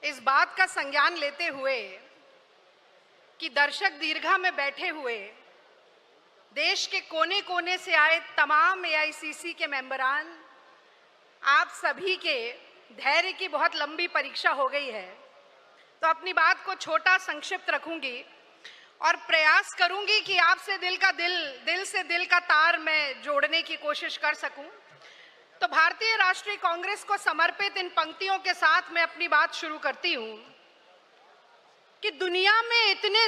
इस बात का संज्ञान लेते हुए कि दर्शक दीर्घा में बैठे हुए देश के कोने कोने से आए तमाम एआईसीसी के मेंबरान, आप सभी के धैर्य की बहुत लंबी परीक्षा हो गई है, तो अपनी बात को छोटा संक्षिप्त रखूंगी और प्रयास करूंगी कि आपसे दिल से दिल का तार मैं जोड़ने की कोशिश कर सकूं। तो भारतीय राष्ट्रीय कांग्रेस को समर्पित इन पंक्तियों के साथ मैं अपनी बात शुरू करती हूं कि दुनिया में इतने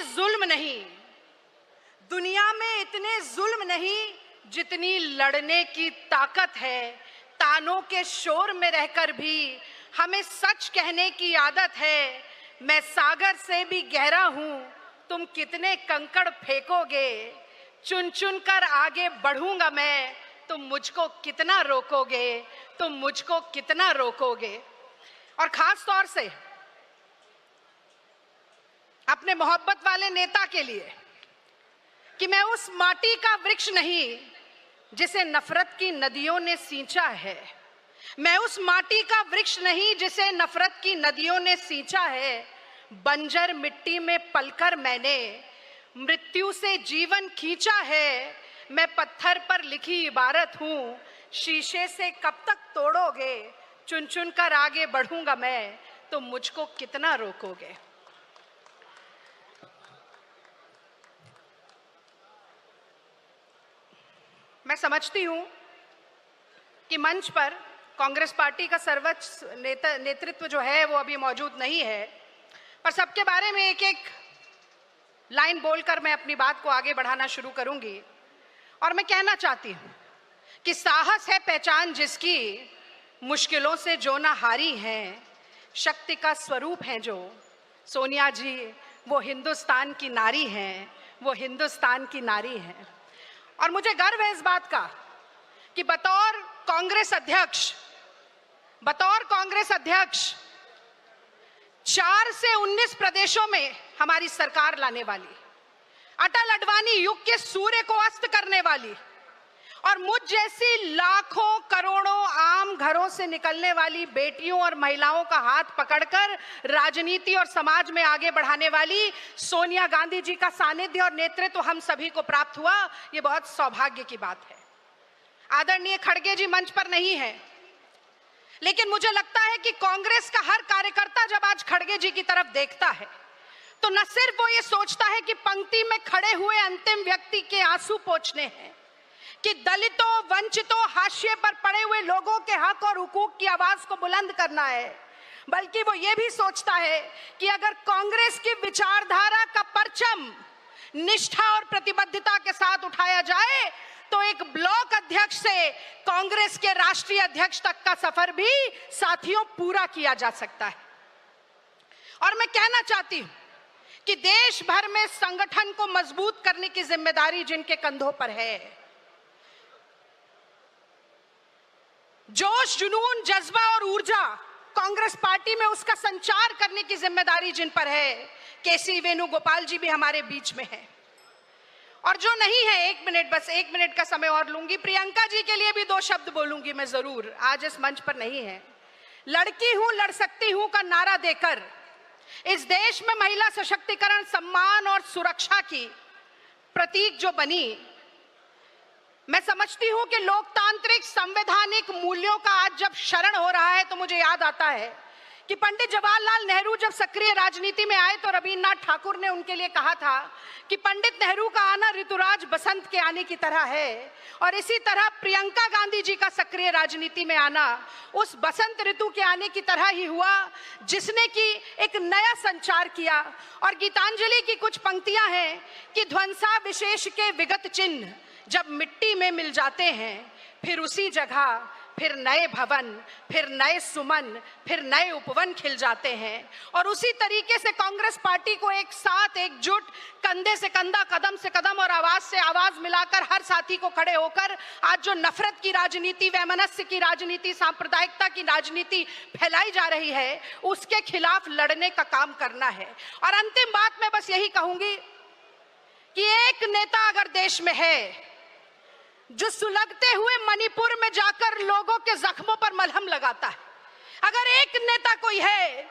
जुल्म नहीं जितनी लड़ने की ताकत है। तानों के शोर में रहकर भी हमें सच कहने की आदत है। मैं सागर से भी गहरा हूं, तुम कितने कंकड़ फेंकोगे। चुन चुन कर आगे बढ़ूंगा मैं, तुम मुझको कितना रोकोगे। और खास तौर से अपने मोहब्बत वाले नेता के लिए कि मैं उस माटी का वृक्ष नहीं जिसे नफरत की नदियों ने सींचा है। मैं उस माटी का वृक्ष नहीं जिसे नफरत की नदियों ने सींचा है। बंजर मिट्टी में पलकर मैंने मृत्यु से जीवन खींचा है। मैं पत्थर पर लिखी इबारत हूं, शीशे से कब तक तोड़ोगे। चुन चुन कर आगे बढ़ूंगा मैं, तुम मुझको कितना रोकोगे। मैं समझती हूं कि मंच पर कांग्रेस पार्टी का सर्वोच्च नेतृत्व जो है वो अभी मौजूद नहीं है, पर सबके बारे में एक एक लाइन बोलकर मैं अपनी बात को आगे बढ़ाना शुरू करूंगी। और मैं कहना चाहती हूं कि साहस है पहचान जिसकी, मुश्किलों से जो ना हारी हैं। शक्ति का स्वरूप है जो सोनिया जी, वो हिंदुस्तान की नारी हैं, वो हिंदुस्तान की नारी हैं। और मुझे गर्व है इस बात का कि बतौर कांग्रेस अध्यक्ष 4 से 19 प्रदेशों में हमारी सरकार लाने वाली, अटल अडवाणी युग के सूर्य को अस्त करने वाली और मुझ जैसी लाखों करोड़ों आम घरों से निकलने वाली बेटियों और महिलाओं का हाथ पकड़कर राजनीति और समाज में आगे बढ़ाने वाली सोनिया गांधी जी का सानिध्य और नेतृत्व हम सभी को प्राप्त हुआ। ये बहुत सौभाग्य की बात है। आदरणीय खड़गे जी मंच पर नहीं है, लेकिन मुझे लगता है कि कांग्रेस का हर कार्यकर्ता जब आज खड़गे जी की तरफ देखता है तो न सिर्फ वो ये सोचता है कि पंक्ति में खड़े हुए अंतिम व्यक्ति के आंसू पोंछने हैं, कि दलितों, वंचितों, हाशिए पर पड़े हुए लोगों के हक और हुकूक की आवाज को बुलंद करना है, बल्कि वो ये भी सोचता है कि अगर कांग्रेस की विचारधारा का परचम निष्ठा और प्रतिबद्धता के साथ उठाया जाए तो एक ब्लॉक अध्यक्ष से कांग्रेस के राष्ट्रीय अध्यक्ष तक का सफर भी साथियों पूरा किया जा सकता है। और मैं कहना चाहती हूं कि देश भर में संगठन को मजबूत करने की जिम्मेदारी जिनके कंधों पर है, जोश, जुनून, जज्बा और ऊर्जा कांग्रेस पार्टी में उसका संचार करने की जिम्मेदारी जिन पर है, केसी वेणुगोपाल जी भी हमारे बीच में है। और जो नहीं है, 1 मिनट, बस 1 मिनट का समय और लूंगी, प्रियंका जी के लिए भी 2 शब्द बोलूंगी मैं जरूर, आज इस मंच पर नहीं है। लड़की हूं, लड़ सकती हूं का नारा देकर इस देश में महिला सशक्तिकरण, सम्मान और सुरक्षा की प्रतीक जो बनी, मैं समझती हूं कि लोकतांत्रिक संवैधानिक मूल्यों का आज जब शरण हो रहा है तो मुझे याद आता है कि पंडित जवाहरलाल नेहरू जब सक्रिय राजनीति में आए तो रविन्द्रनाथ ठाकुर ने उनके लिए कहा था कि पंडित नेहरू का आना ऋतुराज बसंत के आने की तरह है, और इसी तरह प्रियंका गांधी जी का सक्रिय राजनीति में आना उस बसंत ऋतु के आने की तरह ही हुआ जिसने कि एक नया संचार किया। और गीतांजलि की कुछ पंक्तियां हैं कि ध्वंसा विशेष के विगत चिन्ह जब मिट्टी में मिल जाते हैं, फिर उसी जगह फिर नए भवन, फिर नए सुमन, फिर नए उपवन खिल जाते हैं। और उसी तरीके से कांग्रेस पार्टी को एक साथ, एकजुट, कंधे से कंधा, कदम से कदम और आवाज से आवाज मिलाकर हर साथी को खड़े होकर आज जो नफरत की राजनीति, वैमनस्य की राजनीति, सांप्रदायिकता की राजनीति फैलाई जा रही है, उसके खिलाफ लड़ने का काम करना है। और अंतिम बात मैं बस यही कहूंगी कि एक नेता अगर देश में है जो सुलगते हुए मणिपुर में जाकर लोगों के जख्मों पर मलहम लगाता है, अगर एक नेता कोई है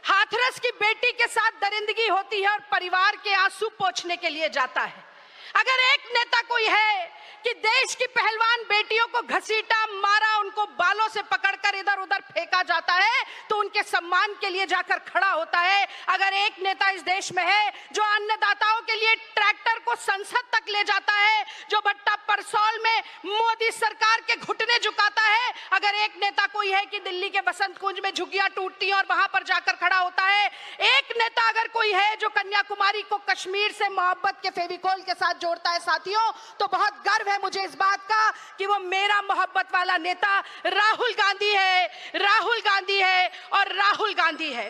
हाथ हाथरस की बेटी के साथ दरिंदगी होती है और परिवार के आंसू पोंछने के लिए जाता है। अगर एक नेता कोई है कि देश की पहलवान बेटियों को घसीटा, मारा, उनको बालों से पकड़कर इधर उधर फेंका जाता है, तो उनके सम्मान के लिए जाकर खड़ा होता है। अगर एक नेता इस देश में है जो अन्नदाताओं के लिए ट्रैक्टर को संसद तक ले जाता है, जो भट्टा परसौल में मोदी सरकार के घुटने झुकाता है, अगर एक नेता कोई है कि दिल्ली के बसंत कुंज में झुग्गियां टूटती हैं और वहां पर जाकर खड़ा होता है, एक नेता अगर कोई है जो कन्याकुमारी को कश्मीर से मोहब्बत के फेविकोल के साथ जोड़ता है साथियों, तो बहुत गर्व है मुझे इस बात का कि वो मेरा मोहब्बत वाला नेता राहुल गांधी है, राहुल गांधी है और राहुल गांधी है।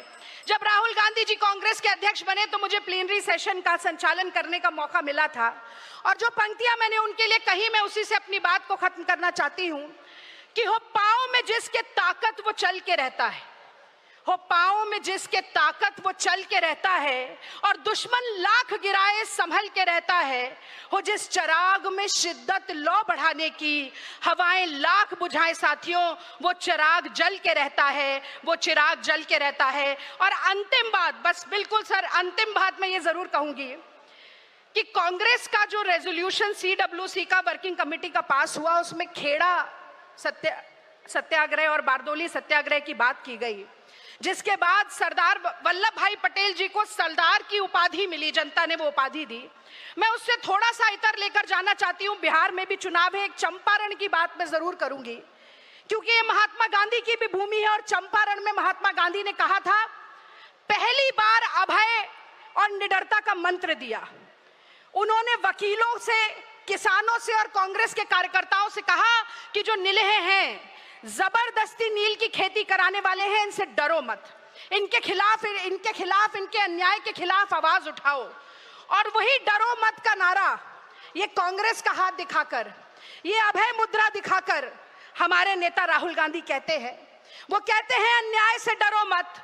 जब राहुल गांधी जी कांग्रेस के अध्यक्ष बने तो मुझे प्लीनरी सेशन का संचालन करने का मौका मिला था, और जो पंक्तियां मैंने उनके लिए कही, मैं उसी से अपनी बात को खत्म करना चाहती हूं कि हो पांव में जिसके ताकत वो चल के रहता है, हो पांव में जिसके ताकत वो चल के रहता है, और दुश्मन लाख गिराए संभल के रहता है, हो जिस चिराग में शिद्दत लो बढ़ाने की हवाएं लाख बुझाए साथियों, वो चिराग जल के रहता है, वो चिराग जल के रहता है। और अंतिम बात, बस बिल्कुल सर अंतिम बात मैं ये जरूर कहूंगी कि कांग्रेस का जो रेजोल्यूशन CWC का वर्किंग कमेटी का पास हुआ, उसमें खेड़ा सत्याग्रह और बारदोली सत्याग्रह की बात की गई, जिसके बाद सरदार वल्लभ भाई पटेल जी को सरदार की उपाधि मिली, जनता ने वो उपाधि दी। मैं उससे थोड़ा सा इतर लेकर जाना चाहती हूँ। बिहार में भी चुनाव है, एक चंपारण की बात मैं जरूर करूंगी, क्योंकि ये महात्मा गांधी की भी भूमि है, और चंपारण में महात्मा गांधी ने कहा था, पहली बार अभय और निडरता का मंत्र दिया। उन्होंने वकीलों से, किसानों से और कांग्रेस के कार्यकर्ताओं से कहा कि जो निलहे हैं, जबरदस्ती नील की खेती कराने वाले हैं, इनसे डरो मत, इनके खिलाफ, इनके अन्याय के खिलाफ आवाज उठाओ। और वही डरो मत का नारा ये कांग्रेस का हाथ दिखाकर, ये अभय मुद्रा दिखाकर हमारे नेता राहुल गांधी कहते हैं। वो कहते हैं अन्याय से डरो मत,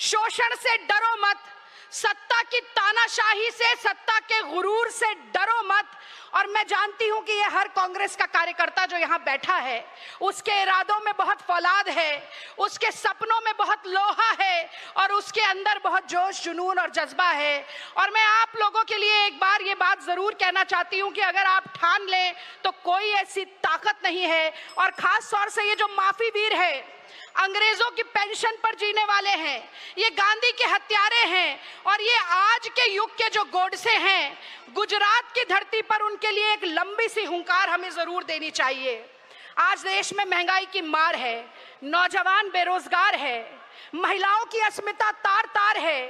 शोषण से डरो मत, सत्ता की तानाशाही से, सत्ता के गुरूर से डरो मत। और मैं जानती हूं कि ये हर कांग्रेस का कार्यकर्ता जो यहां बैठा है, उसके इरादों में बहुत फौलाद है, उसके सपनों में बहुत लोहा है, और उसके अंदर बहुत जोश, जुनून और जज्बा है। और मैं आप लोगों के लिए एक बार ये बात जरूर कहना चाहती हूं कि अगर आप ठान लें तो कोई ऐसी ताकत नहीं है, और खास तौर से ये जो माफी वीर है, अंग्रेजों की पेंशन पर जीने वाले हैं, ये गांधी के हत्यारे हैं, और ये आज के युग के जो गोडसे हैं, गुजरात की धरती पर उनके लिए एक लंबी सी हुंकार हमें जरूर देनी चाहिए। आज देश में महंगाई की मार है, नौजवान बेरोजगार है, महिलाओं की अस्मिता तार तार है,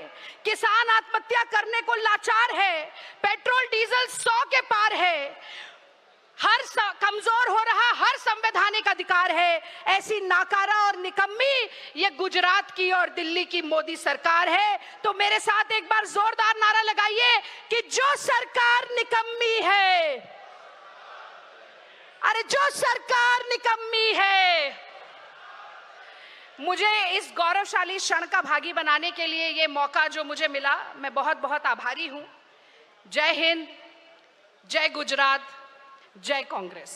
किसान आत्महत्या करने को लाचार है, पेट्रोल डीजल 100 के पार है, हर कमजोर हो रहा हर संवैधानिक अधिकार है। ऐसी नाकारा और निकम्मी ये गुजरात की और दिल्ली की मोदी सरकार है। तो मेरे साथ एक बार जोरदार नारा लगाइए कि जो सरकार निकम्मी है, अरे जो सरकार निकम्मी है। मुझे इस गौरवशाली क्षण का भागी बनाने के लिए ये मौका जो मुझे मिला, मैं बहुत बहुत आभारी हूं। जय हिंद, जय गुजरात, जय कांग्रेस।